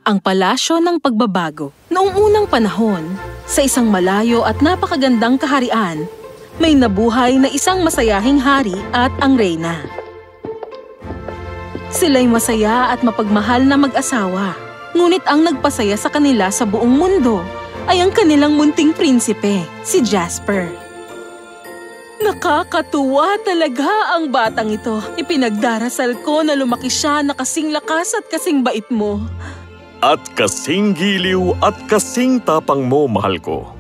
Ang Palasyo ng Pagbabago. Noong unang panahon, sa isang malayo at napakagandang kaharian, may nabuhay na isang masayahing hari at ang reyna. Sila'y masaya at mapagmahal na mag-asawa. Ngunit ang nagpasaya sa kanila sa buong mundo ay ang kanilang munting prinsipe, si Jasper. Nakakatuwa talaga ang batang ito. Ipinagdarasal ko na lumaki siya na kasing lakas at kasing bait mo. At kasing giliw at kasing tapang mo, mahal ko.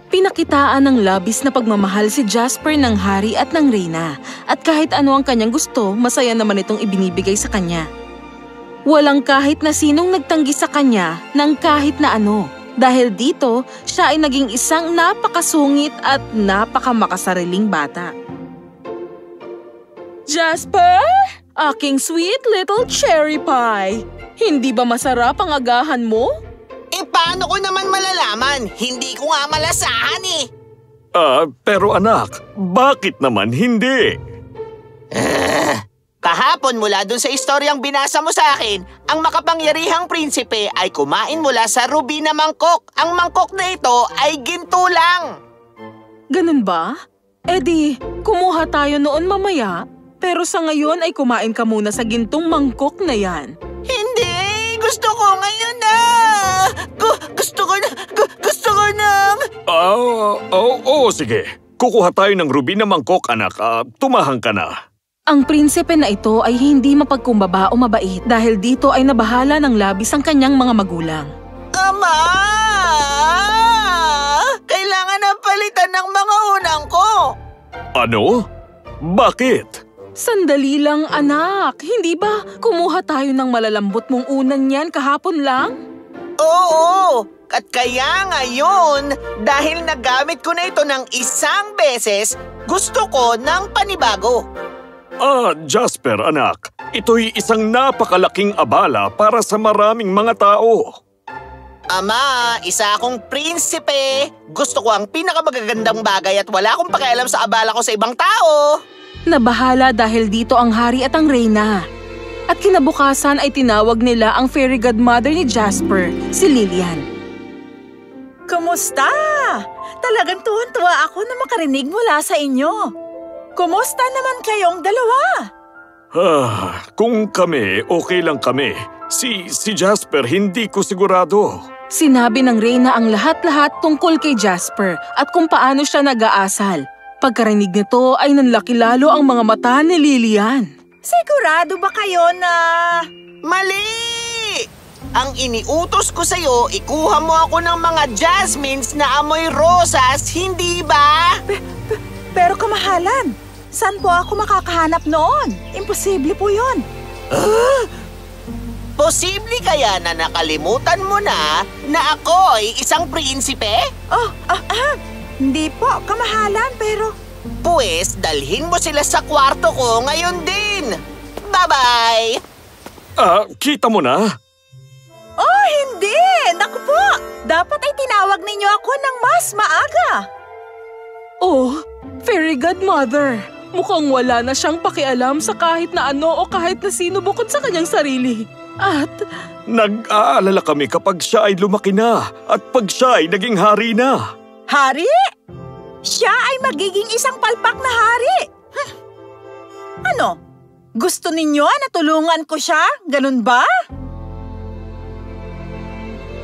Pinakitaan ng labis na pagmamahal si Jasper ng hari at ng reyna, at kahit ano ang kanyang gusto, masaya naman itong ibinibigay sa kanya. Walang kahit na sinong nagtanggi sa kanya ng kahit na ano. Dahil dito, siya ay naging isang napakasungit at napakamakasariling bata. Jasper? Aking sweet little cherry pie. Hindi ba masarap ang agahan mo? Paano ko naman malalaman? Hindi ko nga malasahan eh. Pero anak, bakit naman hindi? Kahapon mula dun sa istoryang binasa mo sa akin, ang makapangyarihang prinsipe ay kumain mula sa ruby na mangkok. Ang mangkok na ito ay ginto lang. Ganun ba? Di, kumuha tayo noon mamaya. Pero sa ngayon ay kumain ka muna sa gintong mangkok na yan. Hindi! Gusto ko ngayon na! Gusto ko na! Sige. Kukuha tayo ng ruby na mangkok, anak. Tumahang ka na. Ang prinsipe na ito ay hindi mapagkumbaba o mabait dahil dito ay nabahala ng labis ang kanyang mga magulang. Ama! Kailangan na palitan ng mga unang ko! Ano? Bakit? Sandali lang, anak. Hindi ba kumuha tayo ng malalambot mong unan yan kahapon lang? Oo! At kaya ngayon, dahil nagamit ko na ito ng isang beses, gusto ko ng panibago. Jasper, anak. Ito'y isang napakalaking abala para sa maraming mga tao. Ama, isa akong prinsipe. Gusto ko ang pinakamagagandang bagay at wala akong pakialam sa abala ko sa ibang tao. Nabahala dahil dito ang hari at ang reyna. At kinabukasan ay tinawag nila ang fairy godmother ni Jasper, si Lilian. Kumusta? Talagang tuwan-tuwa ako na makarinig mula sa inyo. Kumusta naman kayong dalawa? Kung kami, okay lang kami. Si Jasper, hindi ko sigurado. Sinabi ng reyna ang lahat-lahat tungkol kay Jasper at kung paano siya nag-aasal. Pagkarinig nito ay nanlaki lalo ang mga mata ni Lilian. Sigurado ba kayo na... Mali! Ang iniutos ko sa'yo, ikuha mo ako ng mga jasmines na amoy rosas, hindi ba? Pero kamahalan, saan po ako makakahanap noon? Imposible po yun. Posible kaya na nakalimutan mo na ako'y isang prinsipe? Hindi po, kamahalan, pero... Pues, dalhin mo sila sa kwarto ko ngayon din. Bye-bye! Kita mo na? Oh, hindi! Naku po! Dapat ay tinawag ninyo ako ng mas maaga. Oh, fairy godmother. Mukhang wala na siyang pakialam sa kahit na ano o kahit na sino bukod sa kanyang sarili. At... Nag-aalala kami kapag siya ay lumaki na at pag siya ay naging hari na. Hari? Siya ay magiging isang palpak na hari. Ano? Gusto ninyo na tulungan ko siya? Ganun ba?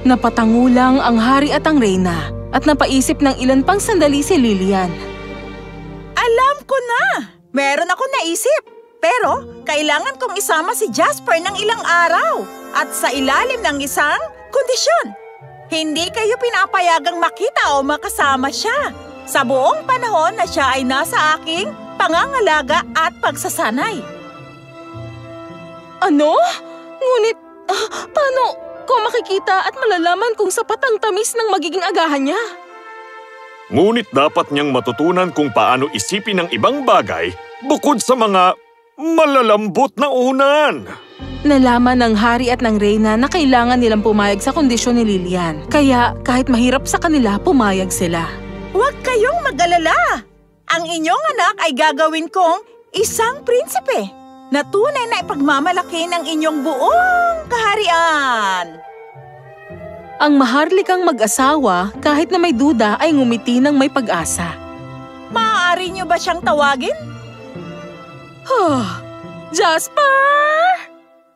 Napatangulang ang hari at ang reyna at napaisip ng ilan pang sandali si Lilian. Alam ko na! Meron ako naisip. Pero kailangan kong isama si Jasper ng ilang araw at sa ilalim ng isang kondisyon. Hindi kayo pinapayagang makita o makasama siya sa buong panahon na siya ay nasa aking pangangalaga at pagsasanay. Ano? Ngunit, paano ko makikita at malalaman kung sapat ang tamis ng magiging agahan niya? Ngunit dapat niyang matutunan kung paano isipin ang ibang bagay bukod sa mga malalambot na unan. Nalaman ng hari at ng reyna na kailangan nilang pumayag sa kondisyon ni Lilian. Kaya kahit mahirap sa kanila, pumayag sila. Huwag kayong mag-alala. Ang inyong anak ay gagawin kong isang prinsipe. na tunay na ipagmamalaki ng inyong buong kaharian. Ang maharlikang mag-asawa, kahit na may duda, ay ngumiti ng may pag-asa. Maaari niyo ba siyang tawagin? Jasper!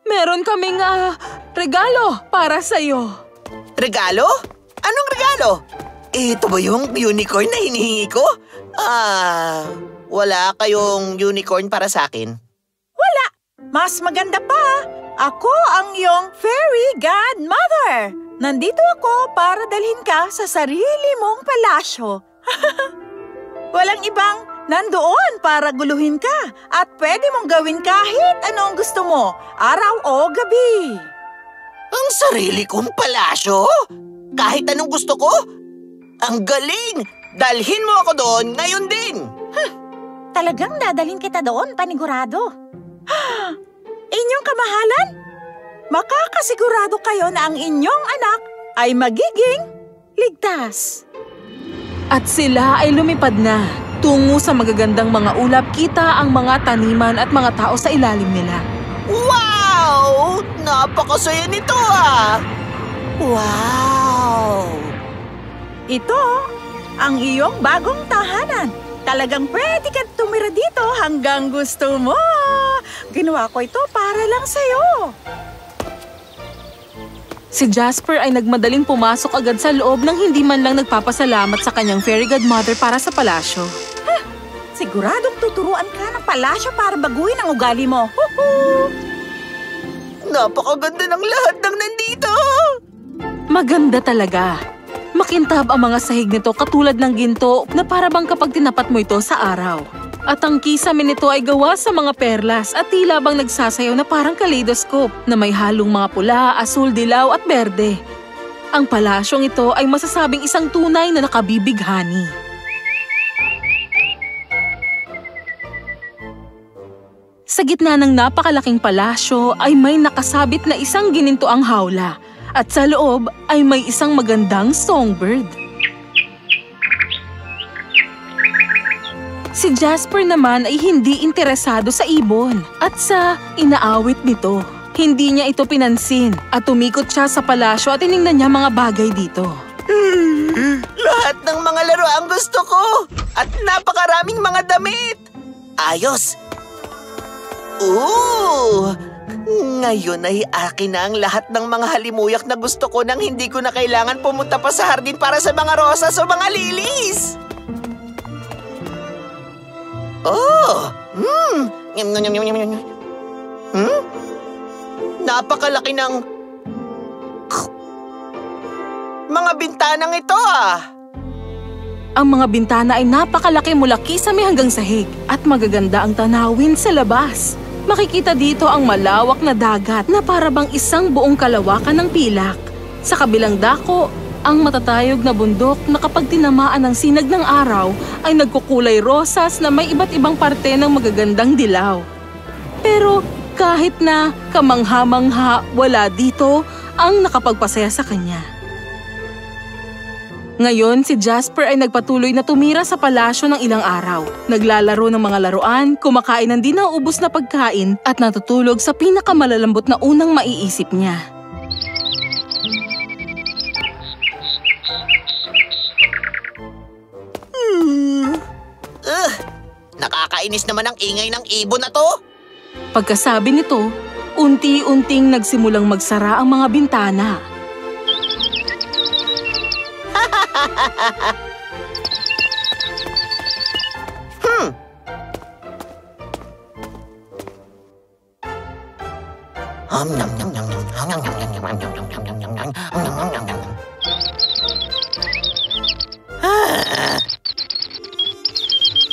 Meron kaming regalo para sa'yo. Regalo? Anong regalo? Ito ba yung unicorn na hinihingi ko? Wala kayong unicorn para sa akin? Wala. Mas maganda pa. Ako ang iyong fairy godmother. Nandito ako para dalhin ka sa sarili mong palasyo. Walang ibang nandoon para guluhin ka at pwede mong gawin kahit anong gusto mo, araw o gabi. Ang sarili kong palasyo? Kahit anong gusto ko? Ang galing! Dalhin mo ako doon ngayon din! Talagang dadalhin kita doon, panigurado. Inyong kamahalan? Makakasigurado kayo na ang inyong anak ay magiging ligtas. At sila ay lumipad na. Tungo sa magagandang mga ulap, kita ang mga taniman at mga tao sa ilalim nila. Wow! Napakasaya nito Wow! Ito ang iyong bagong tahanan. Talagang pwede ka tumira dito hanggang gusto mo. Ginawa ko ito para lang sa'yo. Si Jasper ay nagmadaling pumasok agad sa loob nang hindi man lang nagpapasalamat sa kanyang fairy godmother para sa palasyo. Siguradong tuturuan ka ng palasyo para baguhin ang ugali mo. Napakaganda ng lahat ng nandito! Maganda talaga. Makintab ang mga sahig nito katulad ng ginto na parabang kapag tinapat mo ito sa araw. At ang kisame nito ay gawa sa mga perlas at tila bang nagsasayaw na parang kaleidoscope na may halong mga pula, asul, dilaw at berde. Ang palasyong ito ay masasabing isang tunay na nakabibighani. Sa gitna ng napakalaking palasyo ay may nakasabit na isang ginintoang hawla. At sa loob ay may isang magandang songbird. Si Jasper naman ay hindi interesado sa ibon at sa inaawit nito. Hindi niya ito pinansin at tumikot siya sa palasyo at tiningnan niya mga bagay dito. Lahat ng mga laro ang gusto ko at napakaraming mga damit. Ayos! Ngayon ay akin na ang lahat ng mga halimuyak na gusto ko nang hindi ko na kailangan pumunta pa sa hardin para sa mga rosas o mga lilies. Napakalaki ng mga bintanang ito Ang mga bintana ay napakalaki mula kisame hanggang sahig at magaganda ang tanawin sa labas. Makikita dito ang malawak na dagat na parabang isang buong kalawakan ng pilak. Sa kabilang dako, ang matatayog na bundok na kapag tinamaan ng sinag ng araw ay nagkukulay rosas na may iba't ibang parte ng magagandang dilaw. Pero kahit na kamangha-mangha, wala dito ang nakapagpasaya sa kanya. Ngayon, si Jasper ay nagpatuloy na tumira sa palasyo ng ilang araw. Naglalaro ng mga laruan, kumakain ng di nauubos na pagkain at natutulog sa pinakamalalambot na unang maiisip niya. Nakakainis naman ang ingay ng ibon na to. Pagkasabi nito, unti-unting nagsimulang magsara ang mga bintana.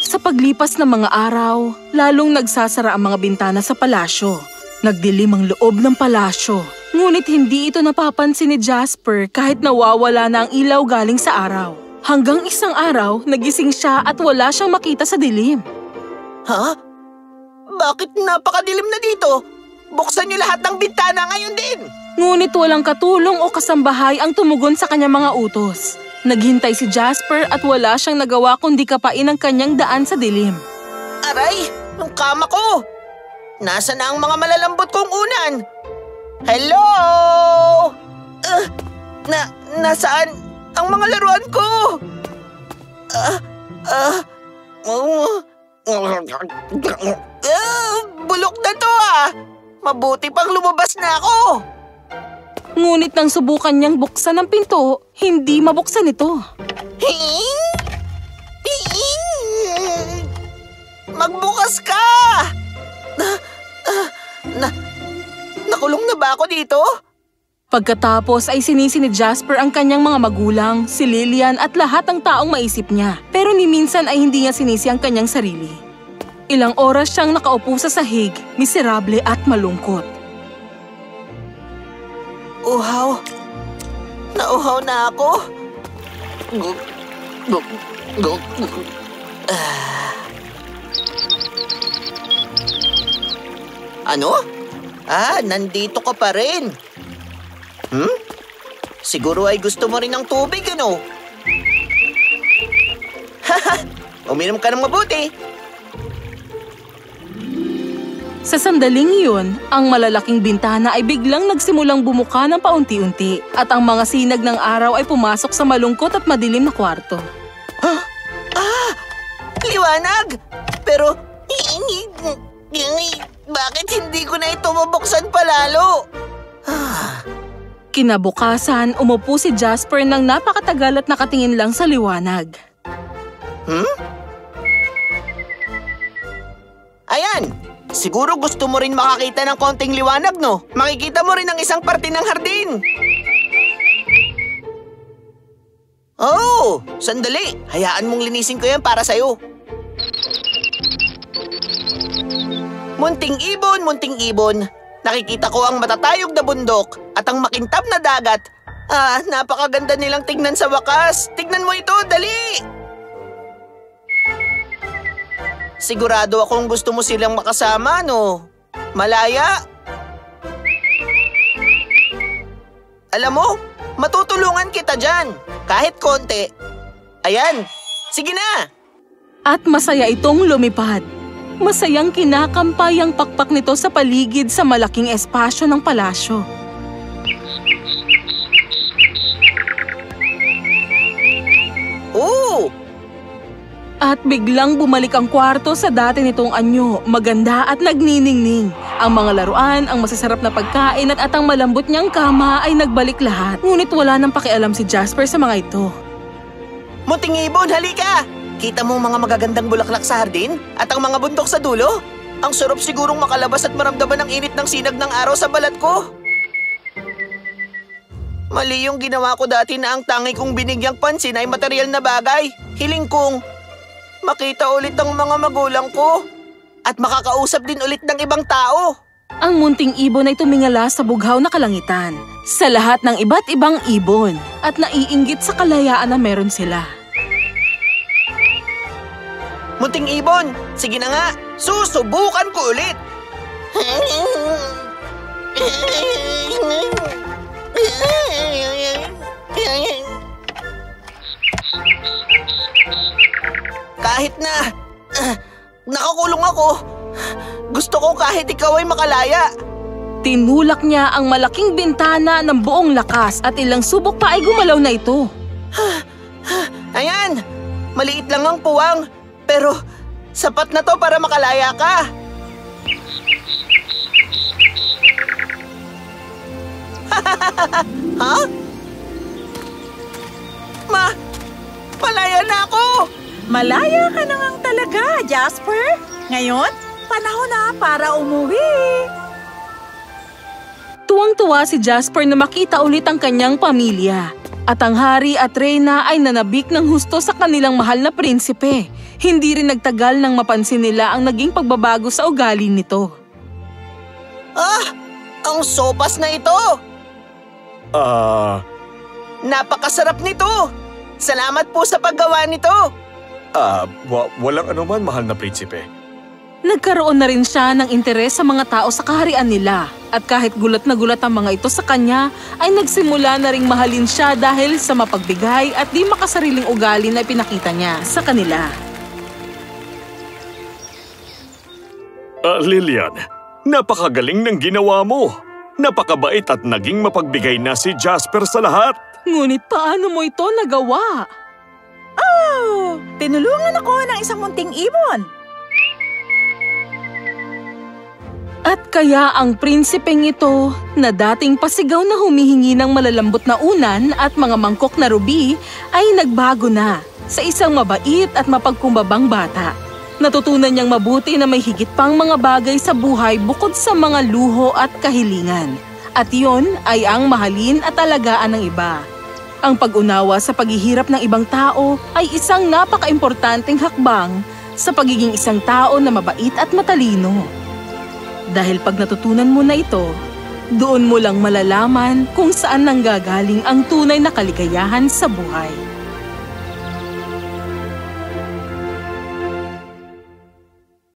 Sa paglipas ng mga araw, lalong nagsasara ang mga bintana sa palasyo. Nagdilim ang loob ng palasyo. Ngunit hindi ito napapansin ni Jasper kahit nawawala na ang ilaw galing sa araw. Hanggang isang araw, nagising siya at wala siyang makita sa dilim. Bakit napakadilim na dito? Buksan niyo lahat ng bintana ngayon din! Ngunit walang katulong o kasambahay ang tumugon sa kanyang mga utos. Naghintay si Jasper at wala siyang nagawa kundi kapain ang kanyang daan sa dilim. Aray! Ang kama ko! Nasaan na ang mga malalambot kong unan? Hello? Nasaan ang mga laruan ko? Bulok na to ah! Mabuti pang lumabas na ako! Ngunit nang subukan niyang buksan ang pinto, hindi mabuksan ito. Magbukas ka! Nakulong na ba ako dito? Pagkatapos ay sinisi ni Jasper ang kanyang mga magulang, si Lillian at lahat ng taong maisip niya. Pero ni minsan ay hindi niya sinisi ang kanyang sarili. Ilang oras siyang nakaupo sa sahig, miserable at malungkot. Uhaw. Nauhaw na ako. Ano? Nandito ka pa rin. Siguro ay gusto mo rin ng tubig, ano? Uminom ka ng mabuti. Sa sandaling iyon, ang malalaking bintana ay biglang nagsimulang bumuka ng paunti-unti at ang mga sinag ng araw ay pumasok sa malungkot at madilim na kwarto. Liwanag! Pero, bakit hindi ko na ito mabuksan palalo? Kinabukasan, umupo si Jasper ng napakatagal at nakatingin lang sa liwanag. Ayan! Siguro gusto mo rin makakita ng konting liwanag, no? Makikita mo rin ang isang parte ng hardin. Oh, sandali. Hayaan mong linisin ko yan para sa'yo. Munting ibon. Nakikita ko ang matatayog na bundok at ang makintab na dagat. Napakaganda nilang tignan sa wakas. Tignan mo ito, dali! Sigurado akong gusto mo silang makasama, no? Malaya? Alam mo, matutulungan kita dyan. Kahit konti. Ayan, sige na! At masaya itong lumipad. Masayang kinakampay ang pakpak nito sa paligid sa malaking espasyo ng palasyo. Oh! At biglang bumalik ang kwarto sa dati nitong anyo, maganda at nagniningning. Ang mga laruan, ang masasarap na pagkain at ang malambot niyang kama ay nagbalik lahat. Ngunit wala nang pakialam si Jasper sa mga ito. Munting ibon, halika! Kita mo mga magagandang bulaklak sa hardin? At ang mga bundok sa dulo? Ang sarap sigurong makalabas at maramdaman ang init ng sinag ng araw sa balat ko. Mali yung ginawa ko dati na ang tangi kong binigyang pansin ay material na bagay. Hiling kong makita ulit ang mga magulang ko at makakausap din ulit ng ibang tao. Ang munting ibon ay tumingala sa bughaw na kalangitan, sa lahat ng iba't ibang ibon at naiinggit sa kalayaan na meron sila. Munting ibon, sige na nga, susubukan ko ulit. Kahit na nakakulong ako, gusto ko kahit ikaw ay makalaya. Tinulak niya ang malaking bintana ng buong lakas at ilang subok pa ay gumalaw na ito. Ayan, maliit lang ang puwang, pero sapat na to para makalaya ka. Ha? Malaya na ako! Malaya ka na ngang talaga, Jasper. Ngayon, panahon na para umuwi. Tuwang-tuwa si Jasper na makita ulit ang kanyang pamilya. At ang hari at reyna ay nanabik ng husto sa kanilang mahal na prinsipe. Hindi rin nagtagal nang mapansin nila ang naging pagbabago sa ugali nito. Ang sopas na ito! Napakasarap nito! Salamat po sa paggawa nito! Walang anuman, mahal na prinsipe. Nagkaroon na rin siya ng interes sa mga tao sa kaharian nila. At kahit gulat na gulat ang mga ito sa kanya, ay nagsimula na ring mahalin siya dahil sa mapagbigay at di makasariling ugali na ipinakita niya sa kanila. Lillian, Napakagaling ng ginawa mo. Napakabait at naging mapagbigay na si Jasper sa lahat. Ngunit paano mo ito nagawa? Oh, tinulungan ako ng isang munting ibon. At kaya ang prinsipeng ito na dating pasigaw na humihingi ng malalambot na unan at mga mangkok na ruby ay nagbago na sa isang mabait at mapagkumbabang bata. Natutunan niyang mabuti na may higit pang mga bagay sa buhay bukod sa mga luho at kahilingan. At iyon ay ang mahalin at alagaan ng iba. Ang pag-unawa sa paghihirap ng ibang tao ay isang napaka-importanteng hakbang sa pagiging isang tao na mabait at matalino. Dahil pag natutunan mo na ito, doon mo lang malalaman kung saan nanggagaling ang tunay na kaligayahan sa buhay.